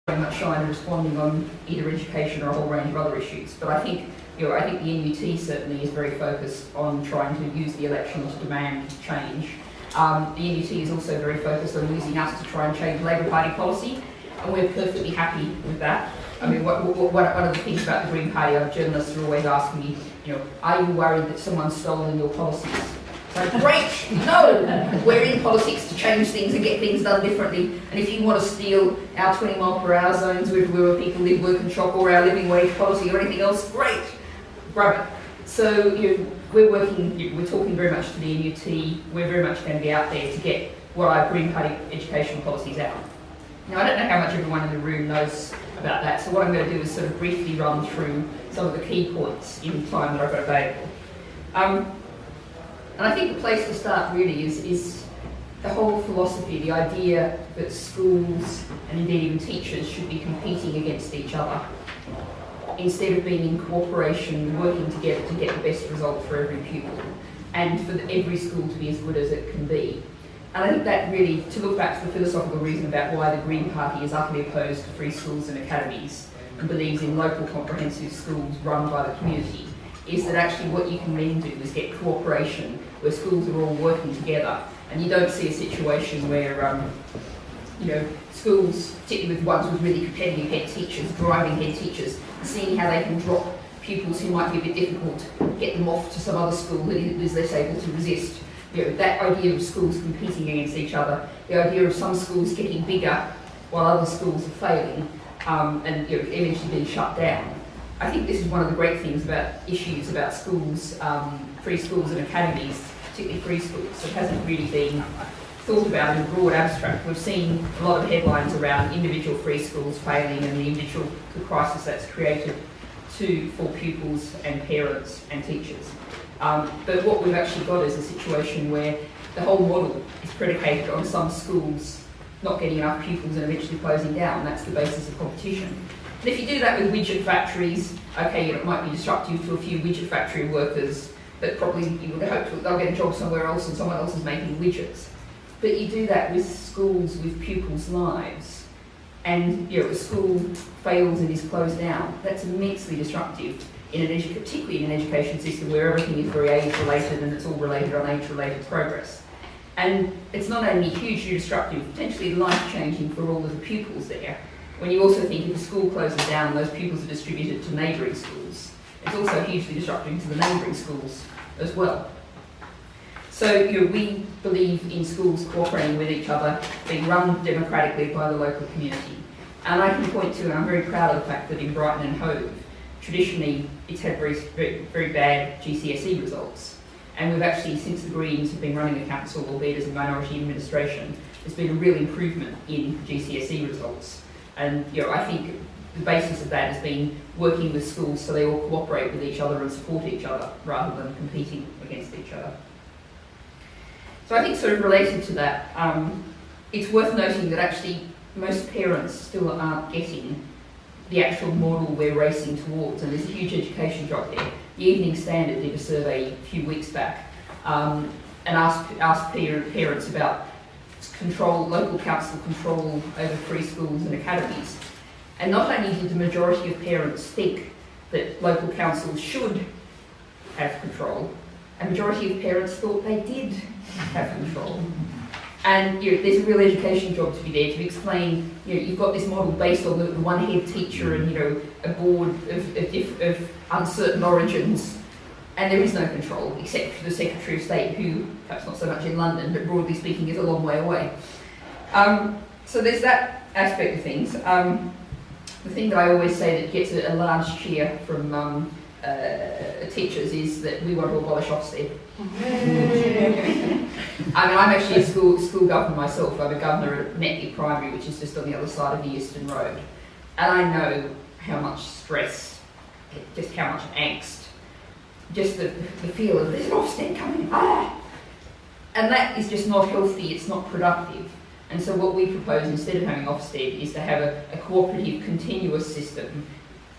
very much shy in responding on either education or a whole range of other issues. But I think the NUT certainly is very focused on trying to use the election to demand change. The NUT is also very focused on using us to try and change Labour Party policy, and we're perfectly happy with that. I mean, one of the things about the Green Party, our journalists are always asking me, are you worried that someone's stolen your policies? So great, no, we're in politics to change things and get things done differently. And if you want to steal our 20 mile per hour zones where people live, work and shop, or our living wage policy or anything else, great, grab it. So we're talking very much to the NUT. We're very much going to be out there to get what our Green Party education policies out. Now, I don't know how much everyone in the room knows about that, so what I'm going to do is sort of briefly run through some of the key points in the time that I've got available. And I think the place to start really is the whole philosophy, the idea that schools and indeed even teachers should be competing against each other instead of being in cooperation, working together to get the best result for every pupil and for every school to be as good as it can be. And I think that really, to look back to the philosophical reason about why the Green Party is utterly opposed to free schools and academies and believes in local comprehensive schools run by the community, is that actually what you can then do is get cooperation where schools are all working together, and you don't see a situation where schools, particularly with ones with really competitive head teachers, driving head teachers, seeing how they can drop pupils who might be a bit difficult, get them off to some other school that is less able to resist. That idea of schools competing against each other, the idea of some schools getting bigger while other schools are failing and eventually being shut down. I think this is one of the great things about issues about schools, free schools and academies, particularly free schools, that hasn't really been thought about in broad abstract. We've seen a lot of headlines around individual free schools failing and the crisis that's created for pupils and parents and teachers. But what we've actually got is a situation where the whole model is predicated on some schools not getting enough pupils and eventually closing down. That's the basis of competition. And if you do that with widget factories, okay, it might be disruptive to a few widget factory workers, but probably you would hope they'll get a job somewhere else and someone else is making widgets. But you do that with schools, with pupils' lives, and a school fails and is closed down. That's immensely disruptive, particularly in an education system where everything is very age-related and it's all related on age-related progress. And it's not only hugely disruptive, potentially life-changing for all of the pupils there. When you also think if a school closes down and those pupils are distributed to neighbouring schools, it's also hugely disruptive to the neighbouring schools as well. So we believe in schools cooperating with each other, being run democratically by the local community. And I can point to, and I'm very proud of the fact that in Brighton and Hove, traditionally it's had very, very, very bad GCSE results. And we've actually, since the Greens have been running the council, albeit as a minority administration, there's been a real improvement in GCSE results. And I think the basis of that has been working with schools so they all cooperate with each other and support each other rather than competing against each other. So I think sort of related to that, it's worth noting that actually most parents still aren't getting the actual model we're racing towards, and there's a huge education drop there. The Evening Standard did a survey a few weeks back and asked parents about local council control over free schools and academies. And not only did the majority of parents think that local councils should have control, a majority of parents thought they did have control. And there's a real education job to be there to explain, you've got this model based on the one head teacher and a board of uncertain origins, and there is no control except for the Secretary of State, who, perhaps not so much in London, but broadly speaking is a long way away. So there's that aspect of things. The thing that I always say that gets a large cheer from teachers is that we want to abolish Ofsted. I mean, I'm actually a school governor myself. I'm a governor at Netley Primary, which is just on the other side of the Euston Road. And I know how much stress, just how much angst, just the feel of there's an Ofsted coming, and that is just not healthy, it's not productive. And so what we propose instead of having Ofsted is to have a cooperative, continuous system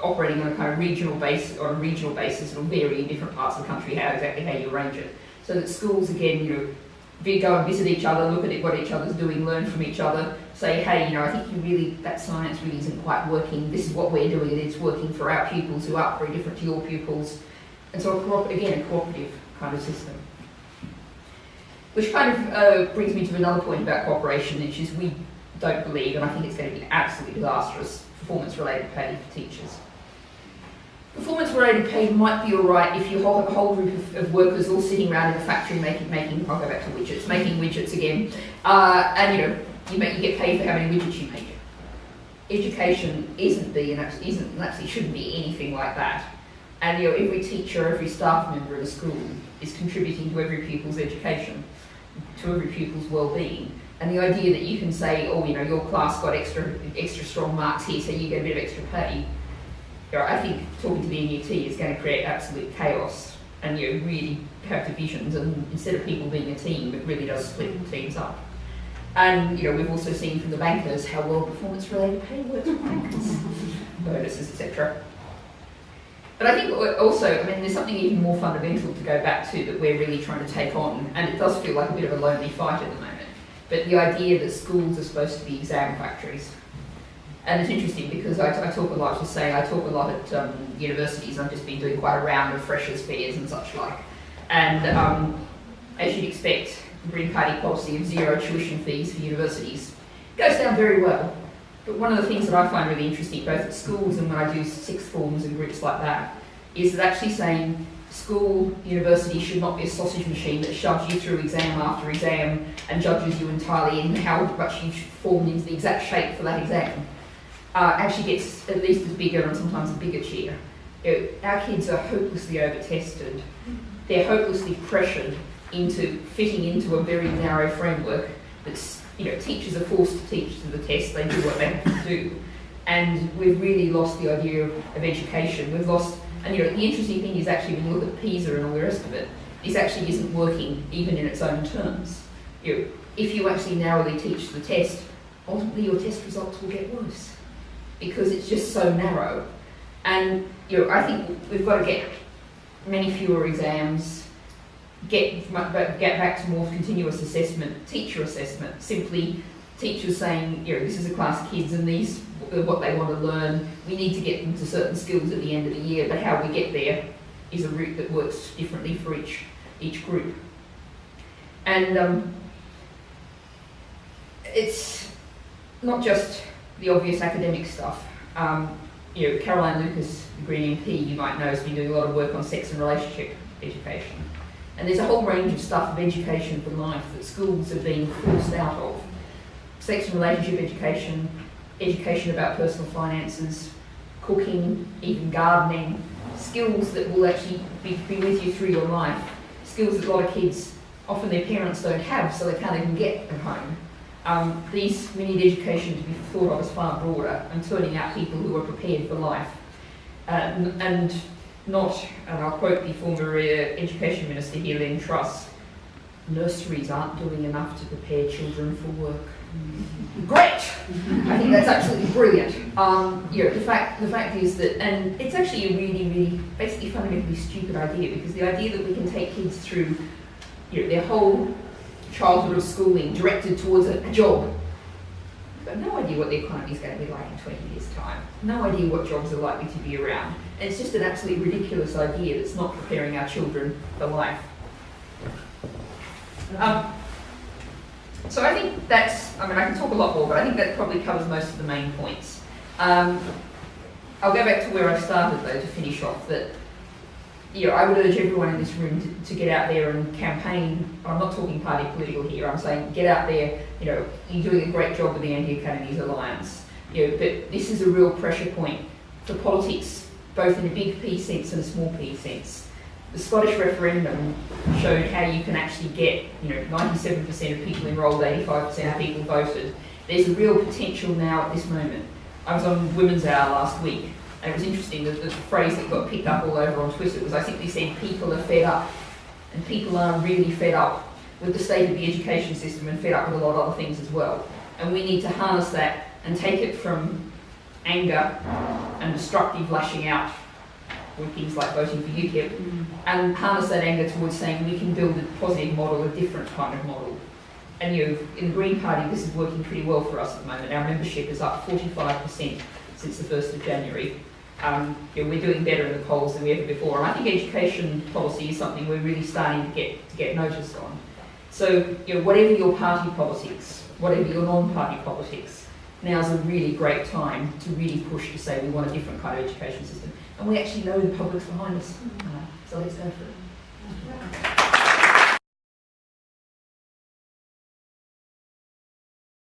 operating on a kind of regional basis. It'll vary in different parts of the country exactly how you arrange it. So that schools, again, go and visit each other, look at what each other's doing, learn from each other, say, hey, I think that science really isn't quite working, this is what we're doing and it's working for our pupils who are very different to your pupils. And so, again, a cooperative kind of system. Which kind of brings me to another point about cooperation, which is we don't believe, and I think it's going to be absolutely disastrous, performance-related pay for teachers. Performance-related pay might be all right if you have a whole group of workers all sitting around in a factory making, I'll go back to widgets, making widgets again, and you get paid for how many widgets you make. Education isn't actually shouldn't be anything like that. And every teacher, every staff member of a school is contributing to every pupil's education, to every pupil's well-being. And the idea that you can say, your class got extra strong marks here, so you get a bit of extra pay, I think talking to the NUT is going to create absolute chaos, and really have divisions. And instead of people being a team, it really does split teams up. And we've also seen from the bankers how well performance-related pay works for bankers, bonuses, etc. But I think also, there's something even more fundamental to go back to that we're really trying to take on, and it does feel like a bit of a lonely fight at the moment. But the idea that schools are supposed to be exam factories. And it's interesting because I talk a lot at universities. I've just been doing quite a round of freshers' fairs and such like. And as you'd expect, the Green Party policy of zero tuition fees for universities goes down very well. But one of the things that I find really interesting, both at schools and when I do sixth forms and groups like that, is that actually saying school, university should not be a sausage machine that shoves you through exam after exam and judges you entirely in how much you've formed into the exact shape for that exam. Actually gets at least as bigger and sometimes a bigger cheer. Our kids are hopelessly over-tested. They're hopelessly pressured into fitting into a very narrow framework that's, teachers are forced to teach to the test, they do what they have to do. And we've really lost the idea of education. We've lost, and the interesting thing is actually when you look at PISA and all the rest of it, this actually isn't working even in its own terms. If you actually narrowly teach the test, ultimately your test results will get worse because it's just so narrow. And I think we've got to get many fewer exams, get back to more continuous assessment, teacher assessment, simply teachers saying, this is a class of kids and these are what they want to learn. We need to get them to certain skills at the end of the year, but how we get there is a route that works differently for each group. And it's not just the obvious academic stuff. Caroline Lucas, the Green MP, you might know, has been doing a lot of work on sex and relationship education. And there's a whole range of stuff of education for life that schools are being forced out of. Sex and relationship education, education about personal finances, cooking, even gardening, skills that will actually be with you through your life, skills that a lot of kids, often their parents don't have, so they can't even get at home. We need education to be thought of as far broader and turning out people who are prepared for life. And I'll quote the former Education Minister here, Len Truss, nurseries aren't doing enough to prepare children for work. Great! I think that's absolutely brilliant. The fact is that, and it's actually a really, really, basically fundamentally stupid idea, because the idea that we can take kids through their whole childhood of schooling directed towards a job. I've got no idea what the economy is going to be like in 20 years' time. No idea what jobs are likely to be around. And it's just an absolutely ridiculous idea that's not preparing our children for life. So I think that's, I can talk a lot more, but I think that probably covers most of the main points. I'll go back to where I started though to finish off, that I would urge everyone in this room to get out there and campaign. I'm not talking party political here, I'm saying get out there, you're doing a great job with the Anti Academies Alliance, but this is a real pressure point for politics, both in a big P sense and a small P sense. The Scottish referendum showed how you can actually get 97% of people enrolled, 85% of people voted. There's a real potential now at this moment. I was on Women's Hour last week, and it was interesting that the phrase that got picked up all over on Twitter was, I simply said, people are fed up. And people are really fed up with the state of the education system and fed up with a lot of other things as well. And we need to harness that and take it from anger and destructive lashing out with things like voting for UKIP, and harness that anger towards saying we can build a positive model, a different kind of model. And in the Green Party, this is working pretty well for us at the moment. Our membership is up 45% since the 1st of January. We're doing better in the polls than we ever before, and I think education policy is something we're really starting to get noticed on. So, whatever your party politics, whatever your non-party politics, now's a really great time to really push to say we want a different kind of education system. And we actually know the public's behind us. So let's go for it.